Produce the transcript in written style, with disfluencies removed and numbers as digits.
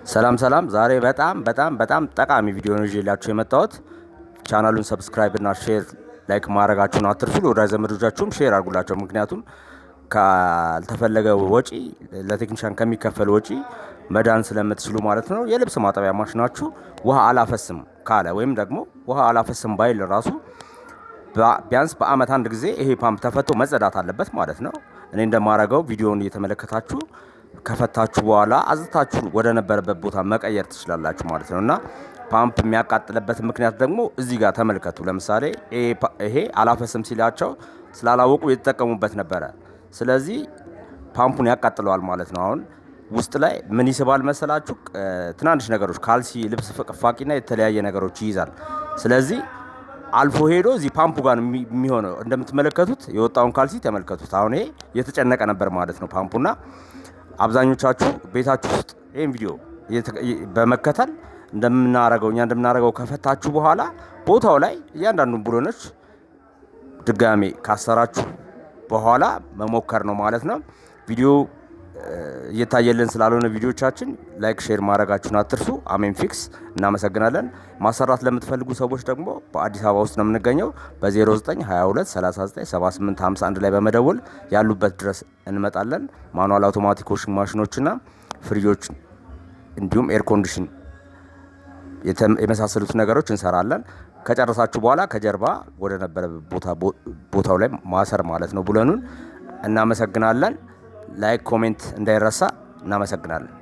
ሰላም ዛሬ በጣም ጠቃሚ ቪዲዮ ነው ይዤላችሁ የመጣሁት። ቻናሉን ሰብስክራይብ እና ሼር ላይክ ማድረጋችሁን አትርሱ። ለወዳጅ ዘመዶቻችሁም ሼር አድርጉላቸው። ምክንያቱም ካልተፈለገ ወጪ ለቴክኒሻን ከሚከፈል ወጪ መዳን ስለምትችሉ ማለት ነው። የልብስ ማጠቢያ ማሽናችሁ ውሃ አላፈስም ካለ ወይም ደግሞ ውሃ አላፈስም ባይል ራሱ ቢያንስ በአመት አንድ ጊዜ ይሄ ፓምፕ ተፈቶ መጸዳት አለበት ማለት ነው። እኔ እንደማረገው ቪዲዮውን እየተመለከታችሁ ከፈታችሁ በኋላ አዝታችሁ ወደ ነበረበት ቦታ መቀየር ትችላላችሁ ማለት ነውና ፓምፕ የሚያቃጥልበት ምክንያት ደግሞ እዚህ ጋር ተመልከቱ። ለምሳሌ ይሄ አላፈስም ሲላቸው ስላላወቁ የተጠቀሙበት ነበረ። ስለዚህ ፓምፑን ያቃጥለዋል ማለት ነው። አሁን ውስጥ ላይ ምን ይስባል መሰላችሁ? ትናንሽ ነገሮች ካልሲ፣ ልብስ ፍቅፋቂና የተለያየ ነገሮች ይይዛል። ስለዚህ አልፎ ሄዶ እዚህ ፓምፑ ጋር የሚሆነው እንደምትመለከቱት የወጣውን ካልሲ ተመልከቱት። አሁን ይሄ የተጨነቀ ነበር ማለት ነው ፓምፑና አብዛኞቻችሁ ቤታችሁ ውስጥ ይሄን ቪዲዮ በመከተል እንደምናረገው ከፈታችሁ በኋላ ቦታው ላይ እያንዳንዱን ብሎኖች ድጋሜ ካሰራችሁ በኋላ መሞከር ነው ማለት ነው። ቪዲዮ እየታየልን ስላልሆነ ቪዲዮቻችን ላይክ ሼር ማድረጋችሁን አትርሱ። አሜን ፊክስ እናመሰግናለን። ማሰራት ለምትፈልጉ ሰዎች ደግሞ በአዲስ አበባ ውስጥ ነው የምንገኘው። በ0922 39 78 51 ላይ በመደወል ያሉበት ድረስ እንመጣለን። ማኑዋል አውቶማቲክ ዋሽንግ ማሽኖችና ፍሪጆች እንዲሁም ኤር ኮንዲሽን የመሳሰሉት ነገሮች እንሰራለን። ከጨረሳችሁ በኋላ ከጀርባ ወደ ነበረ ቦታው ላይ ማሰር ማለት ነው ብሎኑን። እናመሰግናለን። ላይክ ኮሜንት እንዳይረሳ። እናመሰግናለን።